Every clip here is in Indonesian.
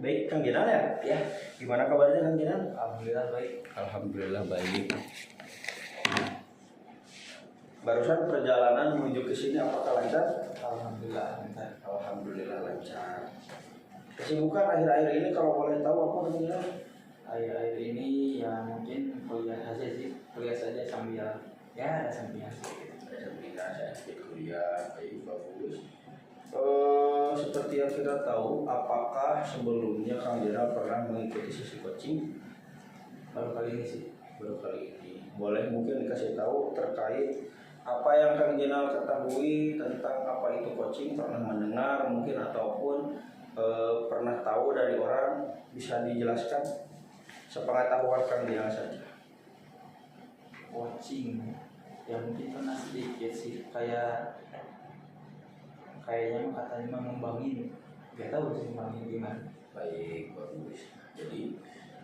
Baik, Kang Jenal ya? Ya, Gimana kabarnya Kang Jenal? alhamdulillah baik. Alhamdulillah baik. Barusan perjalanan menuju ke sini apakah lancar? Alhamdulillah lancar. Alhamdulillah lancar. Kesibukan akhir-akhir ini kalau boleh tahu apa Kang Jenal? Akhir-akhir ini ya mungkin kuliah aja sih, kuliah saja sambil ya ada sampingan sedikit. Saya sedikit kuliah, baik bagus. Seperti yang kita tahu, apakah sebelumnya Kang Jenal pernah mengikuti sesi coaching? Baru kali ini sih. Baru kali ini. Boleh mungkin dikasih tahu terkait apa yang Kang Jenal ketahui tentang apa itu coaching, pernah mendengar mungkin ataupun pernah tahu dari orang, bisa dijelaskan sepengetahuan Kang Jenal saja. Coaching ya mungkin pernah sedikit sih, kayaknya mah katanya mengembangin, nggak tahu sih ngembangin gimana. Baik, bagus. Jadi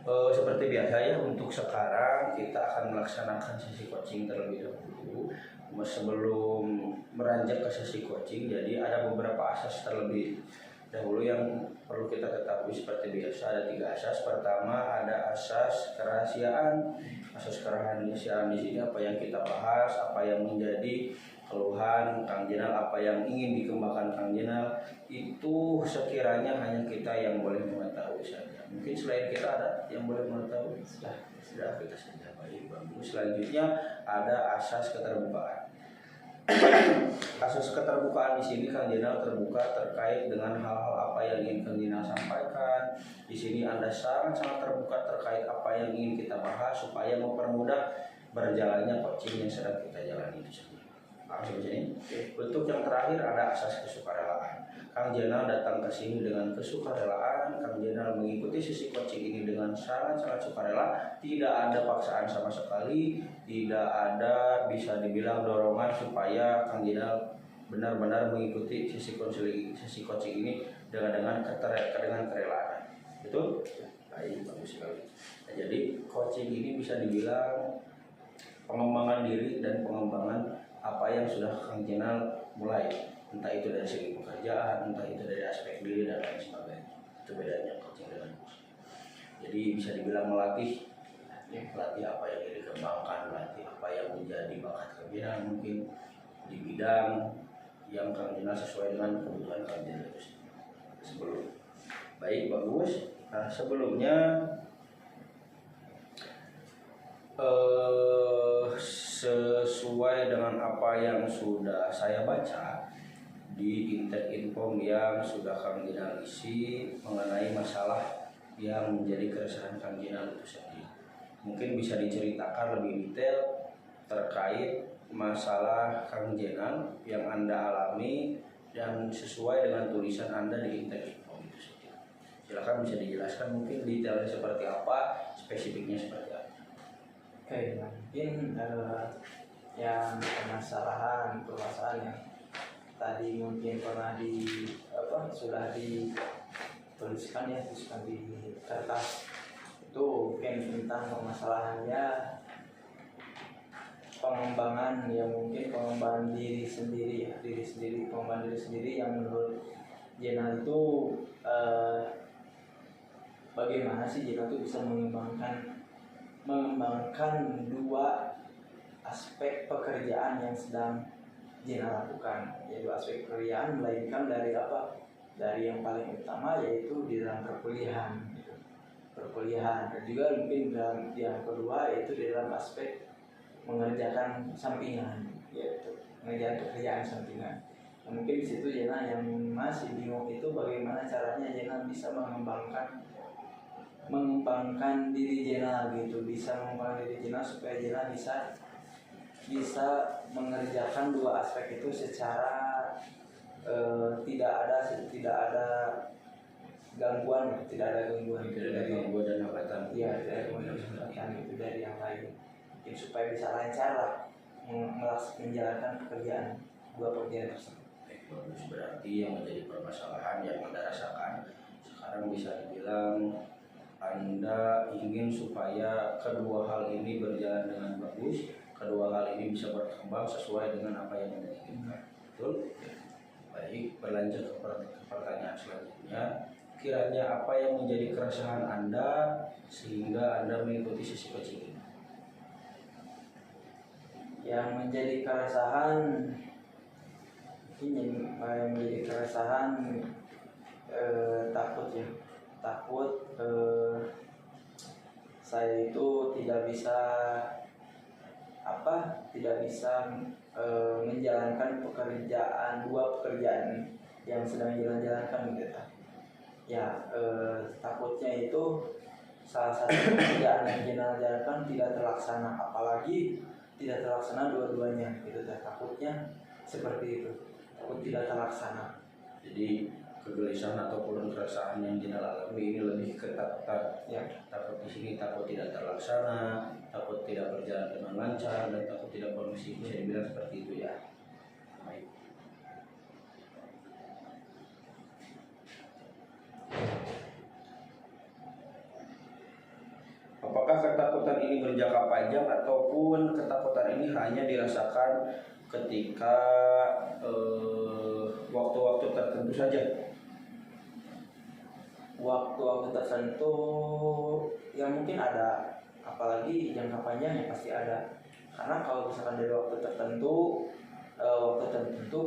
seperti biasa ya, untuk sekarang kita akan melaksanakan sesi coaching terlebih dahulu. Sebelum beranjak ke sesi coaching, jadi ada beberapa asas terlebih dahulu yang perlu kita ketahui. Seperti biasa ada 3 asas. Pertama ada asas kerahasiaan. Asas kerahasiaan di sini apa yang kita bahas, apa yang menjadi keluhan Kang Jenal, apa yang ingin dikembangkan Kang Jenal, itu sekiranya hanya kita yang boleh mengetahui saja. Mungkin selain kita ada yang boleh mengetahui? Sudah kita saja. Baik, bagus. Selanjutnya ada asas keterbukaan. Asas keterbukaan di sini Kang Jenal terbuka terkait dengan hal-hal apa yang ingin Kang Jenal sampaikan. Di sini Anda sangat terbuka terkait apa yang ingin kita bahas supaya mempermudah berjalannya coaching yang sedang kita jalani itu saja. Langsung sini. Bentuk yang terakhir ada asas kesukarelaan. Kang Jenal datang ke sini dengan kesukarelaan. Kang Jenal mengikuti sesi coaching ini dengan sangat sukarela. Tidak ada paksaan sama sekali. Tidak ada bisa dibilang dorongan supaya Kang Jenal benar-benar mengikuti sesi coaching ini dengan kerelaan. Betul? Baik, bagus sekali. Nah, jadi coaching ini bisa dibilang pengembangan diri dan pengembangan apa yang sudah Kang Jenal mulai, entah itu dari segi pekerjaan, entah itu dari aspek diri dan lain sebagainya. Itu bedanya coaching dengan coaching. Jadi bisa dibilang melatih apa yang dikembangkan, melatih apa yang menjadi bakat Kang Jenal mungkin di bidang yang Kang Jenal sesuai dengan kebutuhan Kang Jenal itu sebelum. Baik, bagus. Nah, sebelumnya sesuai dengan apa yang sudah saya baca di Infom yang sudah Kang Jenal isi mengenai masalah yang menjadi keresahan Kang Jenal itu sendiri. Mungkin bisa diceritakan lebih detail terkait masalah Kang Jenal yang Anda alami dan sesuai dengan tulisan Anda di Infom itu sendiri. Silakan bisa dijelaskan mungkin detailnya seperti apa, spesifiknya seperti apa. Oke, mungkin yang permasalahan yang tadi mungkin pernah sudah dituliskan di kertas itu mungkin tentang permasalahannya pengembangan diri sendiri, pengembangan diri sendiri yang menurut Jenal itu bagaimana sih Jenal itu bisa mengembangkan 2 aspek pekerjaan yang sedang Jenal lakukan, yaitu aspek pekerjaan melainkan dari yang paling utama yaitu di dalam perkuliahan dan juga mungkin dalam yang kedua yaitu di dalam aspek mengerjakan sampingan, yaitu mengerjakan pekerjaan sampingan. Nah, mungkin di situ Jenal yang masih bingung itu bagaimana caranya Jenal bisa mengembangkan diri Jenal supaya Jenal bisa mengerjakan 2 aspek itu secara tidak ada gangguan dan hambatan. Iya, tidak ada gangguan itu dari yang lain. Jadi supaya bisa lancar lah menjalankan pekerjaan 2 pekerjaan tersebut. Bagus, berarti yang menjadi permasalahan yang Anda rasakan sekarang bisa dibilang Anda ingin supaya kedua hal ini berjalan dengan bagus, kedua hal ini bisa berkembang sesuai dengan apa yang Anda inginkan. Betul? Baik, berlanjut ke pertanyaan selanjutnya. kiranya apa yang menjadi keresahan Anda sehingga Anda mengikuti sesi coaching ini? Yang menjadi keresahan, ini yang menjadi keresahan takut ya, takut saya itu tidak bisa menjalankan dua pekerjaan yang sedang jalankan gitu ya. Takutnya itu salah satu pekerjaan yang jalankan tidak terlaksana, apalagi tidak terlaksana dua-duanya gitu ya. Takutnya seperti itu, takut tidak terlaksana. Jadi kegelisahan ataupun keresahan yang Jenal alami ini lebih ketakutan ya. Takut di sini takut tidak terlaksana, takut tidak berjalan dengan lancar, dan takut tidak kondusif, bisa dibilang seperti itu ya. Baik. Apakah ketakutan ini berjangka panjang ataupun ketakutan ini hanya dirasakan ketika waktu-waktu tertentu saja? Waktu-waktu tertentu yang mungkin ada, apalagi jangka panjangnya pasti ada. Karena kalau misalkan dari waktu tertentu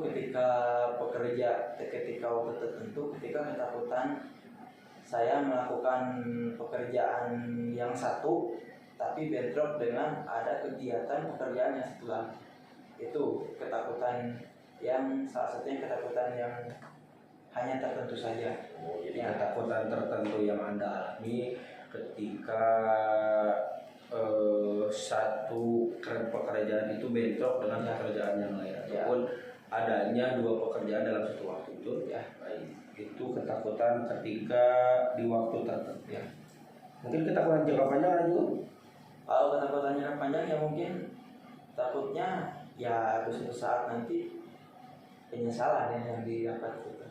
ketika ketakutan saya melakukan pekerjaan yang satu tapi bentrok dengan ada kegiatan pekerjaan yang satu lagi. Itu ketakutan yang salah satunya ketakutan yang hanya tertentu saja. Jadi ketakutan tertentu yang Anda alami ketika satu pekerjaan itu bentrok dengan pekerjaan yang lain, ataupun adanya dua pekerjaan dalam satu waktu itu ya. Itu ketakutan ketika di waktu tertentu ya. Mungkin ketakutan jangka panjang ada juga. Kalau ketakutan jangka panjang ya mungkin takutnya ya suatu saat nanti penyesalan yang didapat gitu.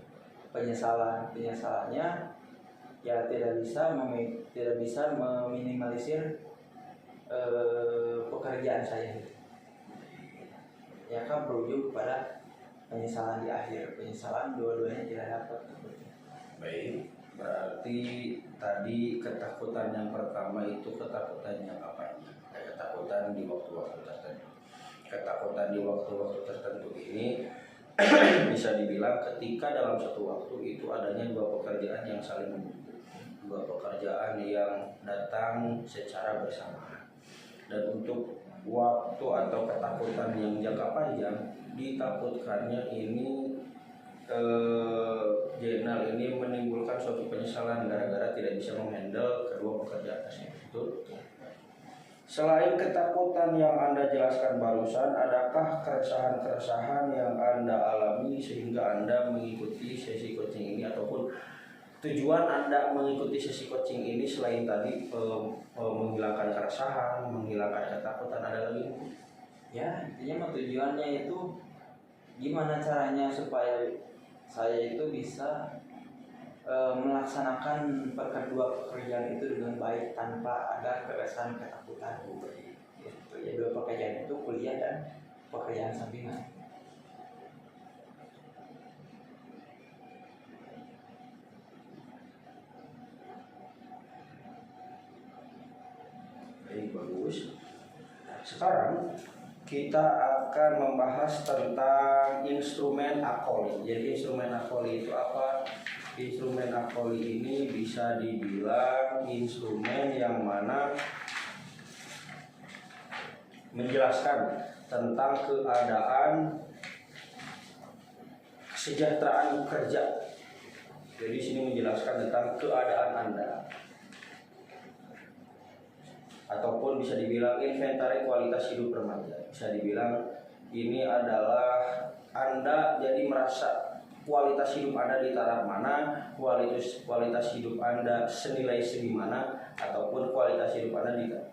Penyesalannya ya tidak bisa meminimalisir pekerjaan saya gitu. Ya kan berujung kepada penyesalan di akhir, penyesalan dua-duanya tidak dapat. Baik, berarti tadi ketakutan yang pertama itu ketakutan yang apa? Ketakutan di waktu-waktu tertentu. Ketakutan di waktu-waktu tertentu ini bisa dibilang ketika dalam satu waktu itu adanya dua pekerjaan yang saling menumpuk, dua pekerjaan yang datang secara bersamaan. Dan untuk waktu atau ketakutan yang jangka panjang, ditakutkannya ini Jenal ini menimbulkan suatu penyesalan gara-gara tidak bisa menghandle kedua pekerjaan tersebut. Selain ketakutan yang Anda jelaskan barusan, adakah keresahan-keresahan yang Anda alami sehingga Anda mengikuti sesi coaching ini, ataupun tujuan Anda mengikuti sesi coaching ini selain tadi menghilangkan keresahan, menghilangkan ketakutan, ada lagi? Ya, intinya tujuannya itu gimana caranya supaya saya itu bisa melaksanakan kedua pekerjaan itu dengan baik tanpa ada keresahan ketakutan. Gitu. Ya, dua pekerjaan itu kuliah dan pekerjaan sampingan. Baik, bagus. Sekarang kita akan membahas tentang instrumen akoli. Jadi instrumen akoli itu apa? Instrumen akoli ini bisa dibilang instrumen yang mana menjelaskan tentang keadaan kesejahteraan kerja. Jadi sini menjelaskan tentang keadaan Anda, ataupun bisa dibilang inventaris kualitas hidup remaja. Bisa dibilang ini adalah Anda jadi merasa kualitas hidup Anda di taraf mana, kualitas hidup Anda senilai segimana, ataupun kualitas hidup Anda di taraf.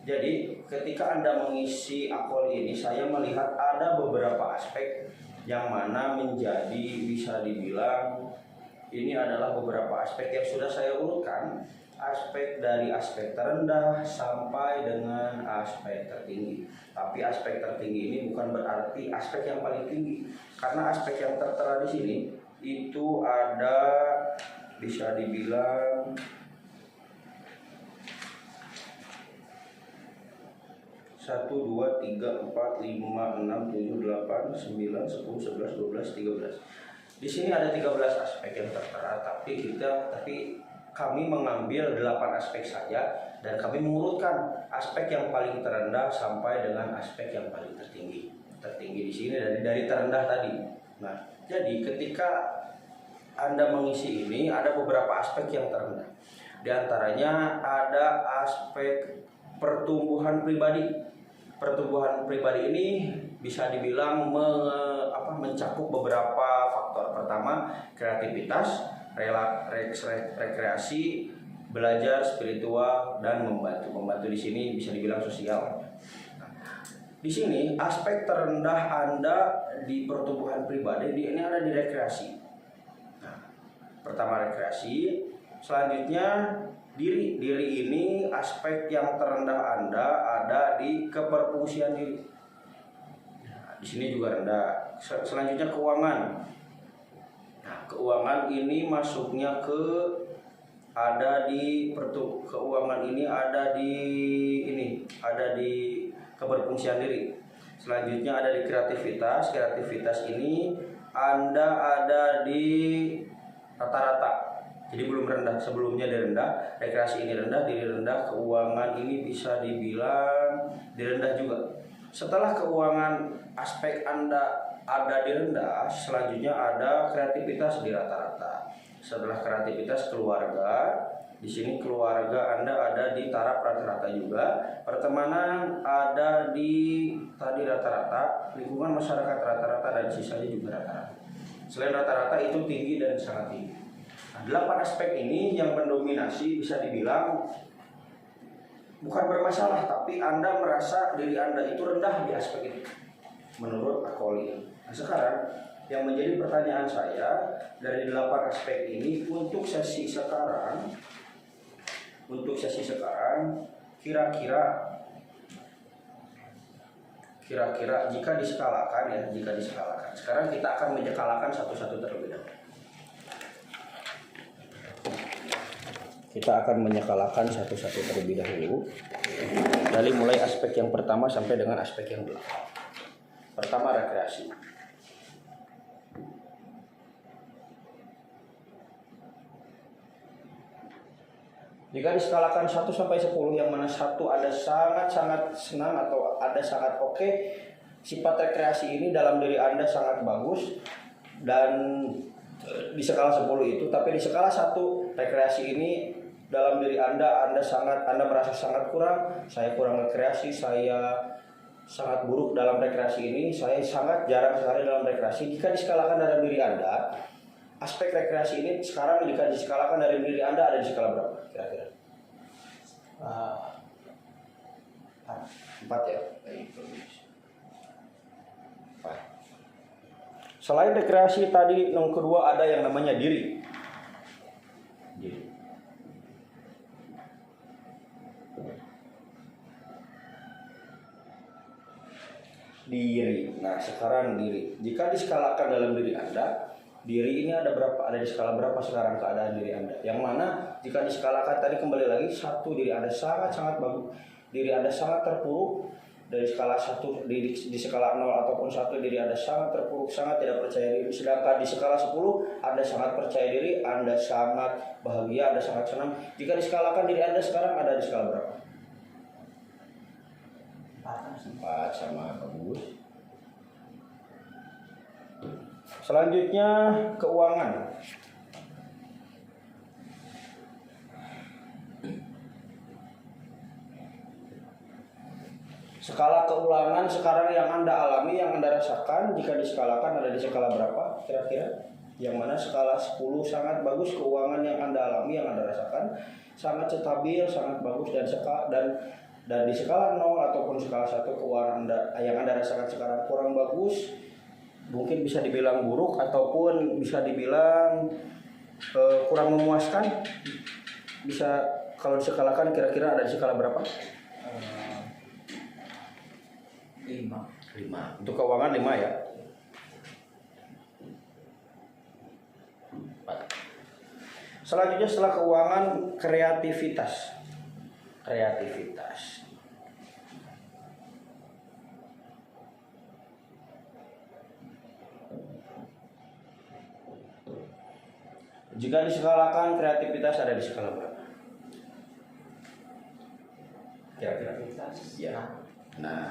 Jadi ketika Anda mengisi akol ini, saya melihat ada beberapa aspek yang mana menjadi bisa dibilang ini adalah beberapa aspek yang sudah saya urutkan. Aspek dari aspek terendah sampai dengan aspek tertinggi. Tapi aspek tertinggi ini bukan berarti aspek yang paling tinggi, karena aspek yang tertera di sini itu ada bisa dibilang 1, 2, 3, 4, 5, 6, 7, 8, 9, 10, 11, 12, 13. Di sini ada 13 aspek yang tertera, tapi kami mengambil 8 aspek saja dan kami mengurutkan aspek yang paling terendah sampai dengan aspek yang paling tertinggi. Tertinggi di sini dari terendah tadi. Nah, jadi ketika Anda mengisi ini ada beberapa aspek yang terendah. Di antaranya ada aspek pertumbuhan pribadi. Pertumbuhan pribadi ini bisa dibilang mencakup beberapa faktor. Pertama, kreativitas, rekreasi, belajar, spiritual, dan membantu. Membantu di sini bisa dibilang sosial. Nah, di sini aspek terendah Anda di pertumbuhan pribadi ini ada di rekreasi. Nah, pertama rekreasi, selanjutnya diri ini aspek yang terendah Anda ada di keberfungsian diri. Nah, di sini juga rendah. Selanjutnya keuangan. Nah, keuangan ini masuknya keuangan ini ada di keberfungsian diri. Selanjutnya ada di kreativitas. Kreativitas ini Anda ada di rata-rata. Jadi belum rendah, sebelumnya rendah, rekreasi ini rendah, diri rendah, keuangan ini bisa dibilang direndah juga. Setelah keuangan aspek Anda ada di rendah, selanjutnya ada kreativitas di rata-rata. Setelah kreativitas keluarga, di sini keluarga Anda ada di taraf rata-rata juga. Pertemanan ada di tadi rata-rata, lingkungan masyarakat rata-rata dan sisanya juga rata-rata. Selain rata-rata itu tinggi dan sangat tinggi. 8 aspek ini yang mendominasi bisa dibilang bukan bermasalah, tapi Anda merasa diri Anda itu rendah di aspek itu menurut Akoli. Nah, sekarang yang menjadi pertanyaan saya dari 8 aspek ini untuk sesi sekarang kira-kira jika diskalakan sekarang kita akan menyekalakan satu-satu terlebih dahulu. Kita akan menyekalakan satu-satu terlebih dahulu. Dari mulai aspek yang pertama sampai dengan aspek yang belakang. Pertama rekreasi. Jika diskalakan 1 sampai 10 yang mana 1 ada sangat-sangat senang atau ada sangat oke, sifat rekreasi ini dalam diri Anda sangat bagus dan di skala 10 itu, tapi di skala 1 rekreasi ini dalam diri Anda merasa sangat kurang, saya kurang rekreasi, saya sangat buruk dalam rekreasi ini, saya sangat jarang sekali dalam rekreasi. Jika diskalakan dalam diri Anda, aspek rekreasi ini sekarang jika diskalakan dari diri Anda ada di skala berapa kira-kira? 4 ya. 4. Selain rekreasi tadi yang kedua ada yang namanya diri. Nah, sekarang diri. Jika diskalakan dalam diri Anda, diri ini ada berapa? Ada di skala berapa sekarang keadaan diri Anda? Yang mana jika diskalakan tadi kembali lagi 1 diri Anda sangat bagus, diri Anda sangat terpuruk. Dari skala 1 di skala 0 ataupun 1 diri Anda sangat terpuruk, sangat tidak percaya diri. Sedangkan di skala 10 Anda sangat percaya diri, Anda sangat bahagia, Anda sangat senang. Jika diskalakan diri Anda sekarang ada di skala berapa? 4 sama bagus. Selanjutnya keuangan. Skala keuangan sekarang yang Anda alami, yang Anda rasakan, jika diskalakan ada di skala berapa kira-kira? Yang mana skala 10 sangat bagus, keuangan yang Anda alami, yang Anda rasakan sangat stabil, sangat bagus, dan di skala 0 ataupun skala 1 keuangan yang Anda rasakan sekarang kurang bagus, mungkin bisa dibilang buruk ataupun bisa dibilang kurang memuaskan. Bisa kalau diskalakan kira-kira ada di skala berapa? 5. Untuk keuangan 5 ya. Selanjutnya setelah keuangan, kreativitas. Kreativitas. Jika diskalakan, kreativitas ada di skala berapa? Kira-kira. Ya. Nah.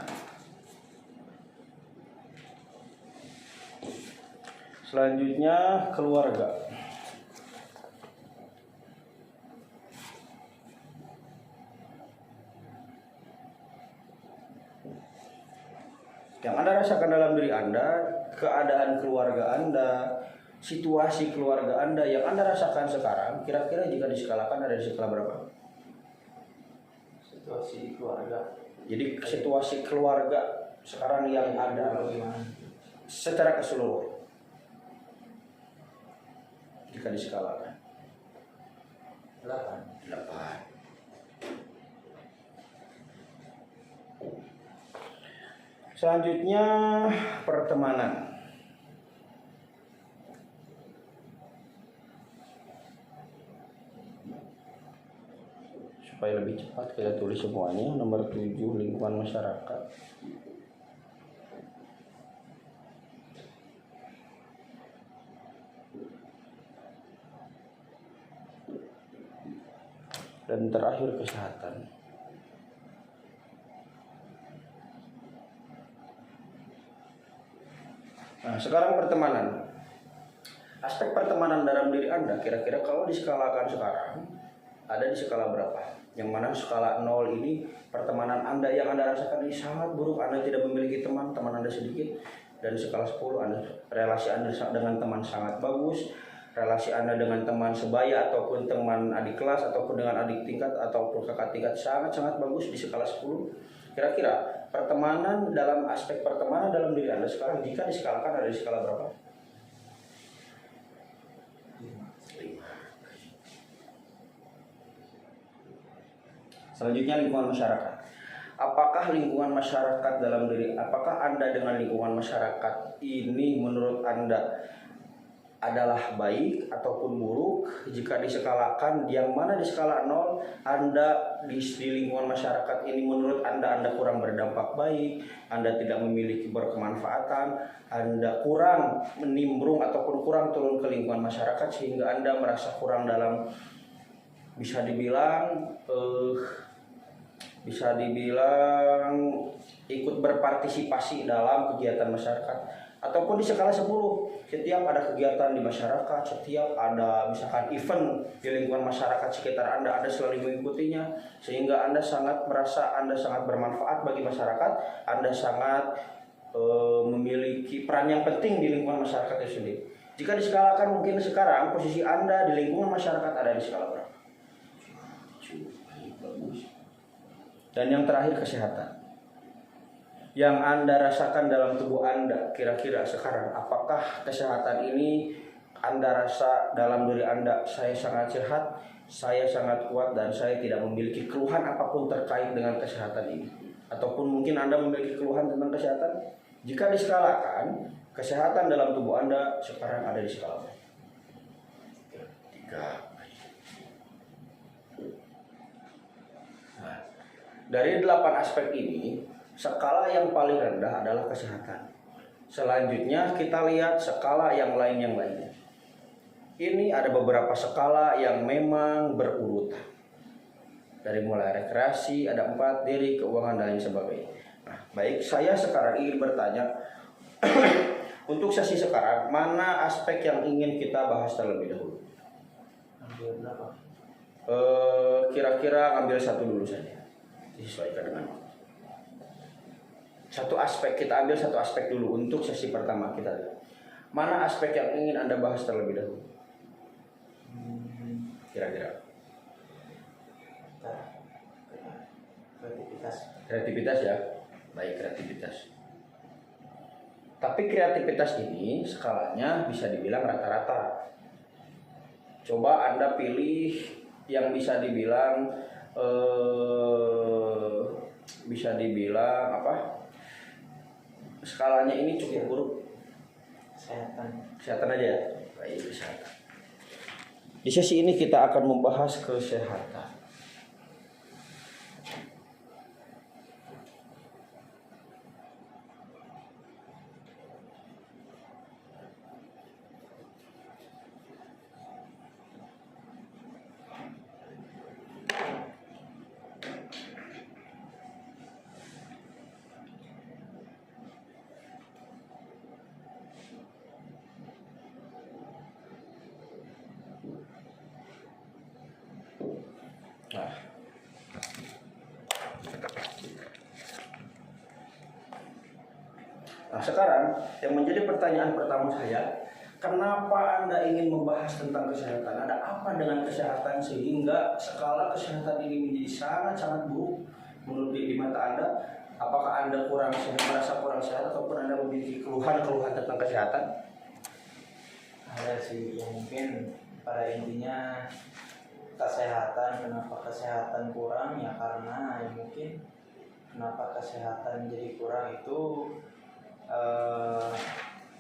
Selanjutnya keluarga. Yang Anda rasakan dalam diri Anda, keadaan keluarga Anda, situasi keluarga Anda yang Anda rasakan sekarang, kira-kira jika diskalakan ada di skala berapa? Situasi keluarga. Jadi situasi keluarga sekarang yang ada secara keseluruhan, jika diskalakan 8. Selanjutnya pertemanan. Supaya lebih cepat kita tulis semuanya. Nomor 7, lingkungan masyarakat. Dan terakhir kesehatan. Nah, sekarang pertemanan. Aspek pertemanan dalam diri Anda kira-kira kalau diskalakan sekarang ada di skala berapa? Yang mana skala 0 ini pertemanan Anda yang Anda rasakan ini sangat buruk, Anda tidak memiliki teman Anda sedikit. Dan skala 10 Anda, relasi Anda dengan teman sangat bagus, relasi Anda dengan teman sebaya ataupun teman adik kelas ataupun dengan adik tingkat ataupun kakak tingkat sangat-sangat bagus di skala 10. Kira-kira pertemanan dalam aspek pertemanan dalam diri Anda sekarang jika diskalakan ada di skala berapa? 5. Selanjutnya lingkungan masyarakat. Apakah lingkungan masyarakat dalam diri, apakah Anda dengan lingkungan masyarakat ini menurut Anda adalah baik ataupun buruk? Jika diskalakan, yang mana di skala 0 Anda di lingkungan masyarakat ini menurut Anda kurang berdampak baik, Anda tidak memiliki berkemanfaatan, Anda kurang menimbrung ataupun kurang turun ke lingkungan masyarakat sehingga Anda merasa kurang dalam bisa dibilang ikut berpartisipasi dalam kegiatan masyarakat. Ataupun di skala 10, setiap ada kegiatan di masyarakat, setiap ada misalkan event di lingkungan masyarakat sekitar Anda selalu mengikutinya, sehingga Anda sangat merasa Anda sangat bermanfaat bagi masyarakat, Anda sangat memiliki peran yang penting di lingkungan masyarakat itu sendiri. Jika diskalakan mungkin sekarang posisi Anda di lingkungan masyarakat ada di skala berapa? Bagus. Dan yang terakhir kesehatan. Yang Anda rasakan dalam tubuh Anda kira-kira sekarang, apakah kesehatan ini Anda rasa dalam diri Anda, saya sangat sehat, saya sangat kuat dan saya tidak memiliki keluhan apapun terkait dengan kesehatan ini? Ataupun mungkin Anda memiliki keluhan tentang kesehatan? Jika diskalakan, kesehatan dalam tubuh Anda sekarang ada di skala 3. Nah, dari 8 aspek ini, skala yang paling rendah adalah kesehatan. Selanjutnya kita lihat skala yang lainnya. Ini ada beberapa skala yang memang berurutan. Dari mulai rekreasi, ada 4, diri, keuangan, dan lain sebagainya. Nah, baik, saya sekarang ingin bertanya, untuk sesi sekarang, mana aspek yang ingin kita bahas terlebih dahulu? Ambil berapa? Kira-kira ambil satu dulu saja, disesuaikan dengan satu aspek. Kita ambil satu aspek dulu untuk sesi pertama kita. Mana aspek yang ingin Anda bahas terlebih dahulu? Kira-kira kreativitas ya. Baik, kreativitas. Tapi kreativitas ini skalanya bisa dibilang rata-rata. Coba Anda pilih yang bisa dibilang apa? Skalanya ini cukup buruk. Kesehatan aja ya. Baik, kesehatan. Di sesi ini kita akan membahas kesehatan. Nah, sekarang yang menjadi pertanyaan pertama saya, kenapa Anda ingin membahas tentang kesehatan? Ada apa dengan kesehatan sehingga skala kesehatan ini menjadi sangat-sangat buruk menurut di mata Anda? Apakah Anda kurang sehat, merasa kurang sehat, ataupun Anda memiliki keluhan-keluhan tentang kesehatan? Ada sih yang mungkin pada intinya kesehatan. Kenapa kesehatan kurang? Ya karena ya mungkin kenapa kesehatan jadi kurang itu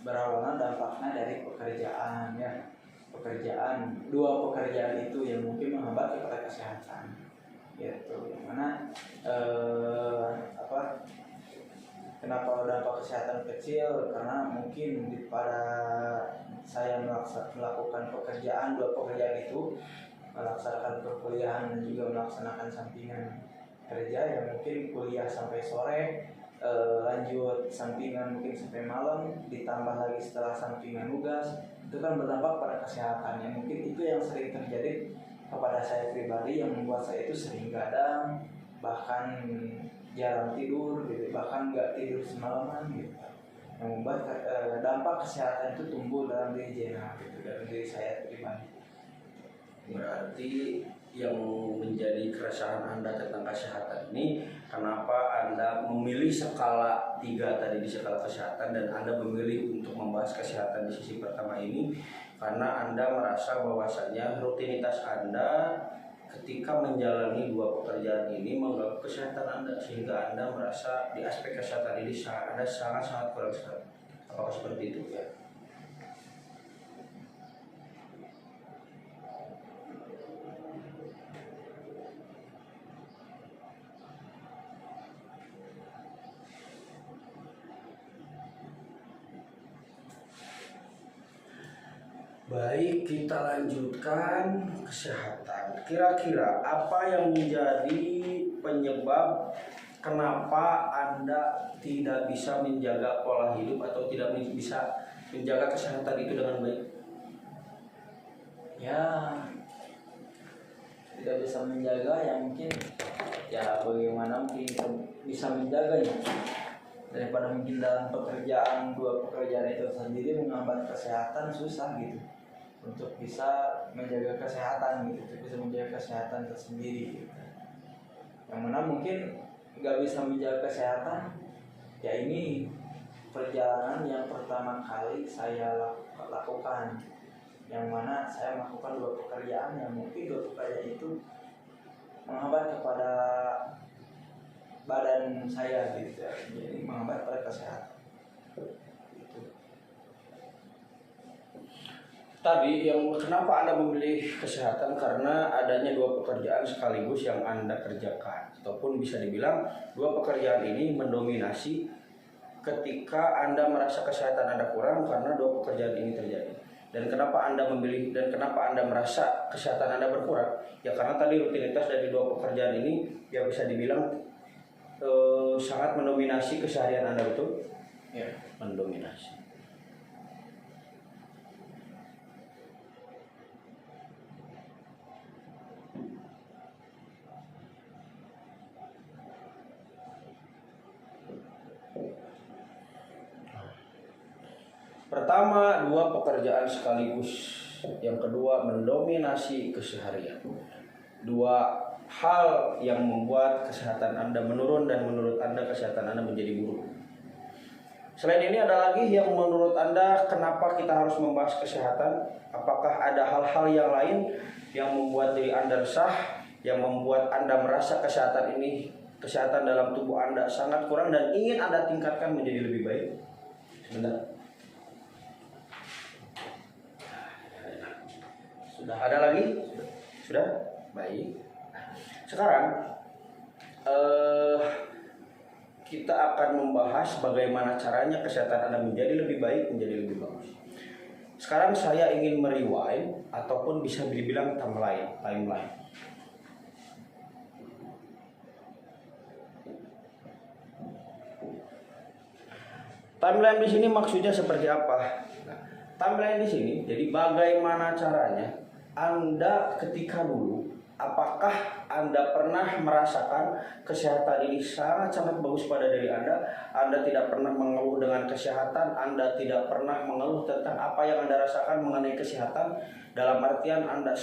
berawal dampaknya dari pekerjaan ya. Dua pekerjaan itu yang mungkin menghambat kepada kesehatan gitu. Yang mana kenapa dampak kesehatan kecil? Karena mungkin pada saya melakukan dua pekerjaan itu, melaksanakan perkuliahan dan juga melaksanakan sampingan kerja yang mungkin kuliah sampai sore, lanjut sampingan mungkin sampai malam, ditambah lagi setelah sampingan tugas, itu kan berdampak pada kesehatan. Yang mungkin itu yang sering terjadi kepada saya pribadi, yang membuat saya itu sering gadang, bahkan jarang tidur gitu, bahkan nggak tidur semalaman gitu, yang membuat dampak kesehatan itu tumbuh dalam diri Jena gitu, dalam diri saya pribadi. Berarti yang menjadi keresahan Anda tentang kesehatan ini, kenapa Anda memilih skala 3 tadi di skala kesehatan, dan Anda memilih untuk membahas kesehatan di sisi pertama ini karena Anda merasa bahwasanya rutinitas Anda ketika menjalani dua pekerjaan ini mengganggu kesehatan Anda, sehingga Anda merasa di aspek kesehatan ini Anda sangat-sangat kurang sehat. Apakah seperti itu ya? Baik, kita lanjutkan kesehatan. Kira-kira apa yang menjadi penyebab kenapa Anda tidak bisa menjaga pola hidup atau tidak bisa menjaga kesehatan itu dengan baik? Ya, tidak bisa menjaga ya mungkin ya bagaimana mungkin bisa menjaganya, daripada mungkin dalam dua pekerjaan itu sendiri menghambat kesehatan, susah gitu untuk bisa menjaga kesehatan gitu, bisa menjaga kesehatan tersendiri gitu. Yang mana mungkin nggak bisa menjaga kesehatan, ya ini perjalanan yang pertama kali saya lakukan, yang mana saya melakukan dua pekerjaan yang mungkin dua pekerjaan itu menghambat kepada badan saya gitu ya, jadi menghambat pada kesehatan gitu. Tadi yang kenapa Anda memilih kesehatan karena adanya dua pekerjaan sekaligus yang Anda kerjakan, ataupun bisa dibilang dua pekerjaan ini mendominasi ketika Anda merasa kesehatan Anda kurang karena dua pekerjaan ini terjadi. Dan kenapa Anda memilih dan kenapa Anda merasa kesehatan Anda berkurang? Ya karena tadi rutinitas dari dua pekerjaan ini ya bisa dibilang sangat mendominasi keseharian Anda, betul? Ya, Mendominasi. Pertama, dua pekerjaan sekaligus. Yang kedua, mendominasi keseharian. Dua hal yang membuat kesehatan Anda menurun dan menurut Anda kesehatan Anda menjadi buruk. Selain ini ada lagi yang menurut Anda kenapa kita harus membahas kesehatan? Apakah ada hal-hal yang lain yang membuat diri Anda resah, yang membuat Anda merasa kesehatan dalam tubuh Anda sangat kurang dan ingin Anda tingkatkan menjadi lebih baik? Sebentar. Sudah. Ada lagi? Sudah? Baik. Nah, sekarang kita akan membahas bagaimana caranya kesehatan Anda menjadi lebih baik, menjadi lebih bagus. Sekarang saya ingin merewind ataupun bisa dibilang timeline. Timeline di sini maksudnya seperti apa? Nah, timeline di sini, jadi bagaimana caranya Anda ketika dulu, apakah Anda pernah merasakan kesehatan ini sangat-sangat bagus pada diri Anda? Anda tidak pernah mengeluh dengan kesehatan, Anda tidak pernah mengeluh tentang apa yang Anda rasakan mengenai kesehatan. Dalam artian Anda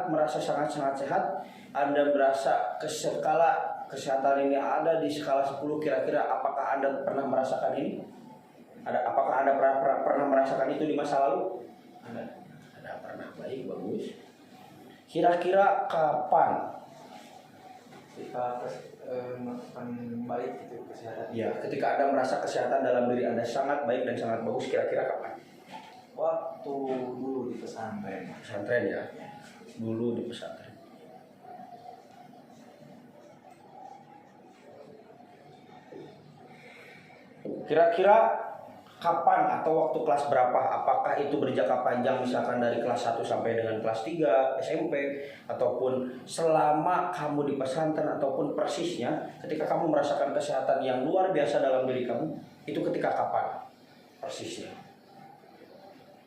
merasa sangat-sangat sehat, Anda merasa skala kesehatan ini ada di skala 10, kira-kira apakah Anda pernah merasakan ini? Apakah Anda pernah merasakan itu di masa lalu? Anda pernah. Baik, bagus. Kira-kira kapan? Ketika melakukan baik itu kesehatan. Ya, ketika Anda merasa kesehatan dalam diri Anda sangat baik dan sangat bagus, kira-kira kapan? Waktu dulu di pesantren. Pesantren ya? Dulu di pesantren. Kira-kira kapan atau waktu kelas berapa? Apakah itu berjangka panjang misalkan dari kelas 1 sampai dengan kelas 3 SMP, ataupun selama kamu di pesantren, ataupun persisnya ketika kamu merasakan kesehatan yang luar biasa dalam diri kamu, itu ketika kapan persisnya?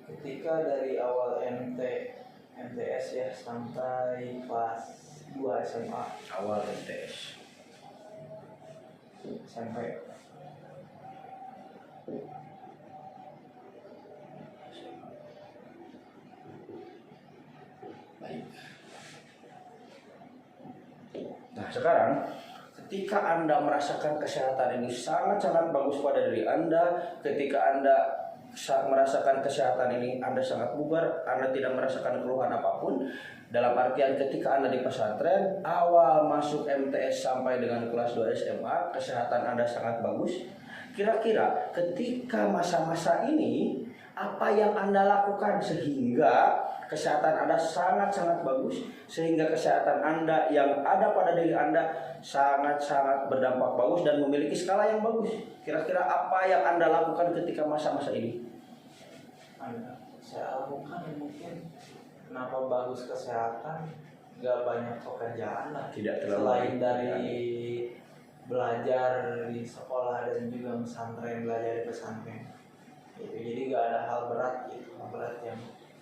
Ketika dari awal MTS ya sampai kelas 2 SMA. Awal MTS sampai baik. Nah, sekarang ketika Anda merasakan kesehatan ini sangat-sangat bagus pada diri Anda, ketika Anda merasakan kesehatan ini Anda sangat bugar, Anda tidak merasakan keluhan apapun. Dalam artian ketika Anda di pesantren, awal masuk MTS sampai dengan kelas 2 SMA, kesehatan Anda sangat bagus. Kira-kira ketika masa-masa ini, apa yang Anda lakukan sehingga kesehatan Anda sangat-sangat bagus, sehingga kesehatan Anda yang ada pada diri Anda sangat-sangat berdampak bagus dan memiliki skala yang bagus? Kira-kira apa yang Anda lakukan ketika masa-masa ini? Saya lakukan mungkin kenapa bagus kesehatan, nggak banyak pekerjaan lah. Tidak terlalu Selain banyak dari belajar di sekolah dan juga pesantren, belajar di pesantren. Jadi nggak ada hal berat gitu, hal berat yang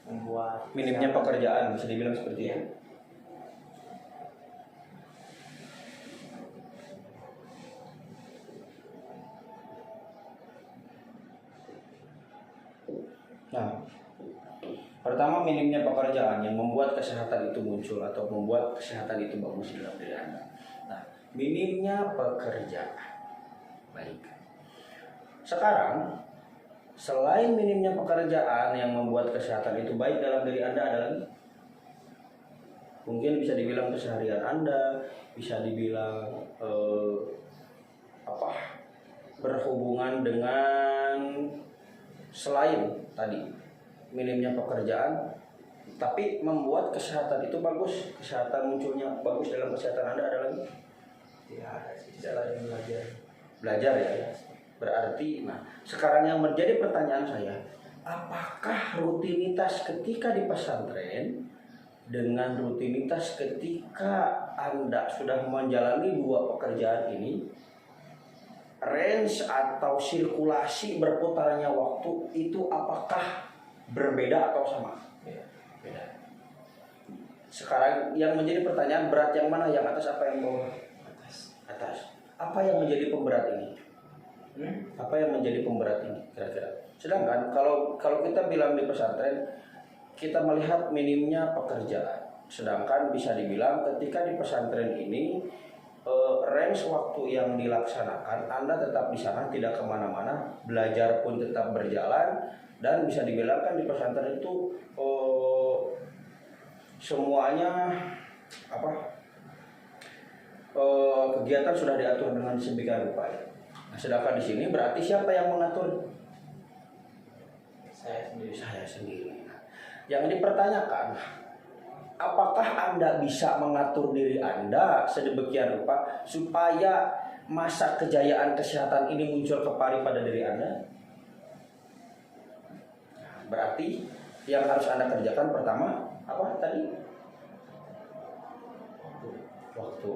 membuat Minimnya pekerjaan, bisa dibilang seperti itu. Nah, pertama minimnya pekerjaan yang membuat kesehatan itu muncul atau membuat kesehatan itu bagus dalam diri Anda. Nah, minimnya pekerjaan. Baik. Sekarang, selain minimnya pekerjaan yang membuat kesehatan itu baik dalam diri Anda, ada lagi? Mungkin bisa dibilang keseharian Anda, bisa dibilang berhubungan dengan selain tadi minimnya pekerjaan, tapi membuat kesehatan itu bagus, kesehatan munculnya bagus dalam kesehatan Anda, ada lagi? tidak ada sih, selain Belajar ya. Berarti, nah sekarang yang menjadi pertanyaan saya, apakah rutinitas ketika di pesantren dengan rutinitas ketika Anda sudah menjalani dua pekerjaan ini, range atau sirkulasi berputarnya waktu itu apakah berbeda atau sama? Beda. Sekarang yang menjadi pertanyaan, berat yang mana, yang atas apa yang bawah? Atas. Apa yang menjadi pemberat ini? Apa yang menjadi pemberat ini kira-kira? Sedangkan kalau kita bilang di pesantren, kita melihat minimnya pekerjaan. Sedangkan bisa dibilang ketika di pesantren ini range waktu yang dilaksanakan, Anda tetap di sana, tidak kemana-mana, belajar pun tetap berjalan, dan bisa dibilang kan di pesantren itu semuanya kegiatan sudah diatur dengan sedemikian rupa. Nah, sedangkan di sini berarti siapa yang mengatur? Saya sendiri. Saya sendiri. Nah, yang dipertanyakan, apakah Anda bisa mengatur diri Anda sedemikian rupa supaya masa kejayaan kesehatan ini muncul kembali pada diri Anda? Berarti yang harus Anda kerjakan pertama apa tadi? Waktu.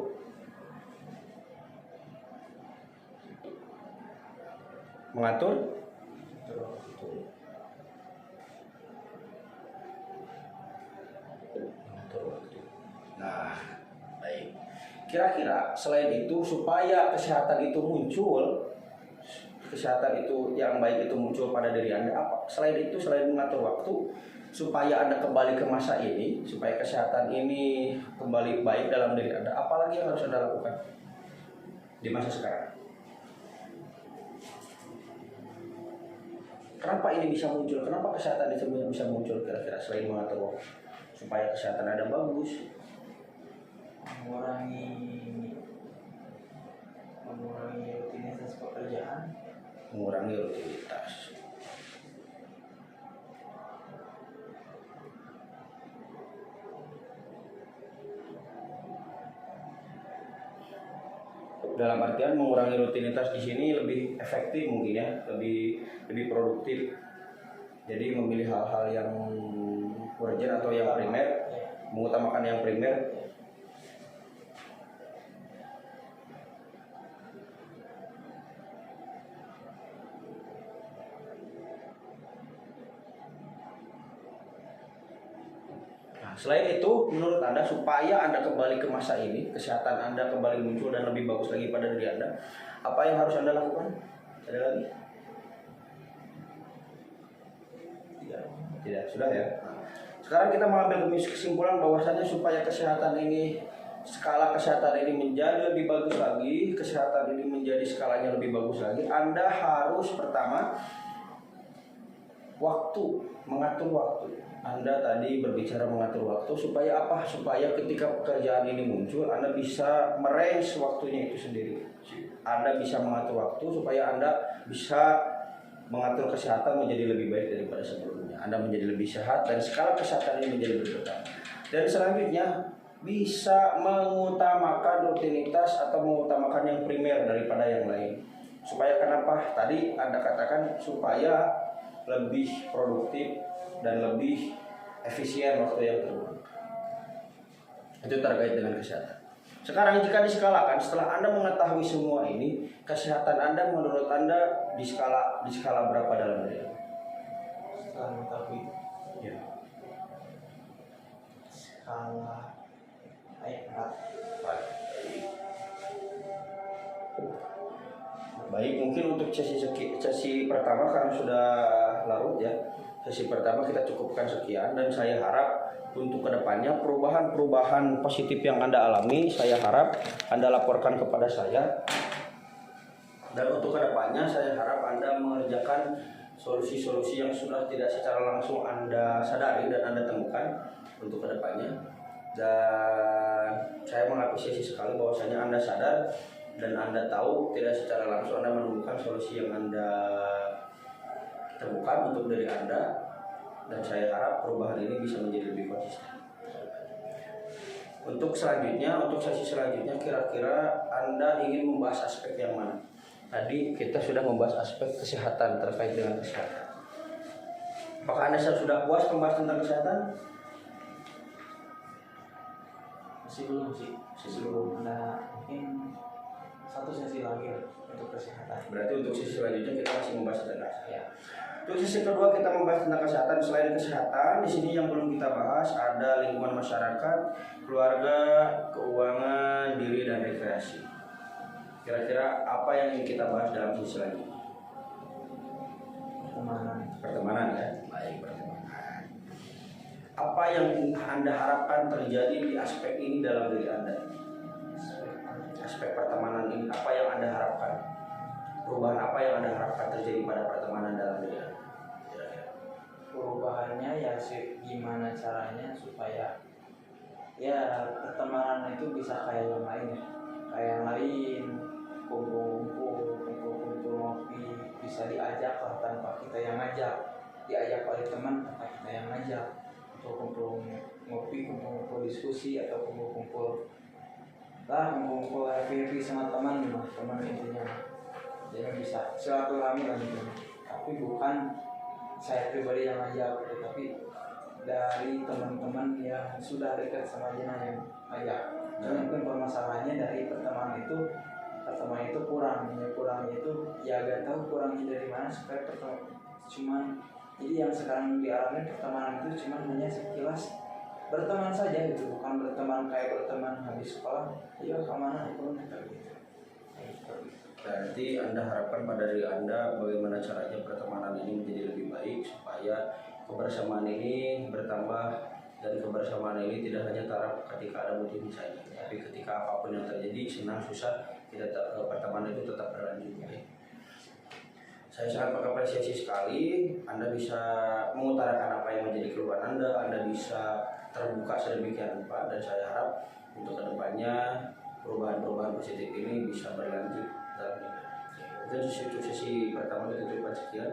Mengatur waktu. Mengatur waktu. Nah, baik. Kira-kira selain itu supaya kesehatan itu muncul, kesehatan itu yang baik itu muncul pada diri Anda apa? Selain itu, selain mengatur waktu, supaya Anda kembali ke masa ini, supaya kesehatan ini kembali baik dalam diri Anda, apalagi yang harus Anda lakukan di masa sekarang? Kenapa ini bisa muncul? Kenapa kesehatan itu bisa muncul kira-kira selain mengatur waktu? Supaya kesehatan Anda bagus, mengurangi rutinitas pekerjaan, mengurangi rutinitas. Dalam artian mengurangi rutinitas di sini lebih efektif mungkin ya, lebih produktif. Jadi memilih hal-hal yang urgent atau yang primer, mengutamakan yang primer. Selain itu, menurut Anda supaya Anda kembali ke masa ini, kesehatan Anda kembali muncul dan lebih bagus lagi pada diri Anda, apa yang harus Anda lakukan? Ada lagi? Tidak, sudah ya. Sekarang kita mengambil kesimpulan bahwasanya supaya kesehatan ini, skala kesehatan ini menjadi lebih bagus lagi, kesehatan ini menjadi skalanya lebih bagus lagi, Anda harus pertama waktu, mengatur waktu. Anda tadi berbicara mengatur waktu supaya apa? Supaya ketika pekerjaan ini muncul, Anda bisa merange waktunya itu sendiri. Anda bisa mengatur waktu supaya Anda bisa mengatur kesehatan menjadi lebih baik daripada sebelumnya. Anda menjadi lebih sehat dan skala kesehatan ini menjadi berkembang. Dan selanjutnya bisa mengutamakan rutinitas atau mengutamakan yang primer daripada yang lain. Supaya kenapa? Tadi Anda katakan supaya lebih produktif dan lebih efisien waktu yang terbuang. Itu terkait dengan kesehatan. Sekarang jika diskalakan, setelah Anda mengetahui semua ini, kesehatan Anda menurut Anda di skala berapa dalam diri Anda? Setelah mengetahui Ya. skala naik 4. Baik, mungkin untuk sesi pertama karena sudah larut ya. Sesi pertama kita cukupkan sekian dan saya harap untuk kedepannya perubahan positif yang Anda alami, saya harap Anda laporkan kepada saya. Dan untuk kedepannya saya harap Anda mengerjakan solusi-solusi yang sudah tidak secara langsung Anda sadari dan Anda temukan untuk kedepannya. Dan saya mengapresiasi sekali bahwasanya Anda sadar dan Anda tahu tidak secara langsung Anda menemukan solusi yang Anda temukan untuk diri Anda, dan saya harap perubahan ini bisa menjadi lebih konsisten. Untuk sesi selanjutnya kira-kira Anda ingin membahas aspek yang mana? Tadi kita sudah membahas aspek kesehatan, terkait dengan kesehatan. Apakah Anda sudah puas membahas tentang kesehatan? Masih belum sih. Sebelum ada mungkin satu sesi lagi untuk kesehatan. Berarti untuk sesi selanjutnya kita masih membahas tentang kesehatan. Ya. Untuk sesi kedua kita membahas tentang kesehatan. Selain kesehatan, di sini yang belum kita bahas ada lingkungan masyarakat, keluarga, keuangan, diri dan rekreasi. Kira-kira apa yang ingin kita bahas dalam sesi selanjutnya? Pertemanan ya. Baik, pertemanan. Apa yang Anda harapkan terjadi di aspek ini dalam diri Anda? Aspek pertemanan ini apa yang Anda harapkan? Perubahan apa yang Anda harapkan terjadi pada pertemanan dalam diri Anda? Perubahannya ya gimana caranya supaya ya pertemanan itu bisa kayak yang lain ya. Kayak yang lain kumpul ngopi, bisa diajak lah tanpa kita yang ngajak, diajak oleh teman tanpa kita yang ngajak untuk kumpul ngopi, kumpul kumpul-kumpul diskusi atau kumpul-kumpul happy sama teman intinya. Jadi bisa silaturahmi lah gitu. Tapi bukan saya pribadi yang ngajak gitu, tapi dari teman-teman yang sudah dekat sama Jena yang ngajak. Mungkin permasalahannya dari pertemanan itu kurangnya itu ya gak tahu kurangnya dari mana supaya cuman jadi yang sekarang dialami pertemanan itu cuman hanya sekilas berteman saja gitu, bukan berteman kayak berteman habis sekolah iya kemana itu gitu. Berarti Anda harapkan pada diri Anda bagaimana caranya pertemanan ini menjadi lebih baik supaya kebersamaan ini bertambah, dan kebersamaan ini tidak hanya taraf ketika ada musim saja, tapi ketika apapun yang terjadi, senang susah, pertemanan itu tetap berlanjut. Saya sangat mengapresiasi sekali Anda bisa mengutarakan apa yang menjadi keluhan Anda bisa terbuka sedemikian rupa, dan saya harap untuk kedepannya perubahan-perubahan positif ini bisa berlanjut dalam hidup. Mungkin untuk sesi pertama kita tutup sekian.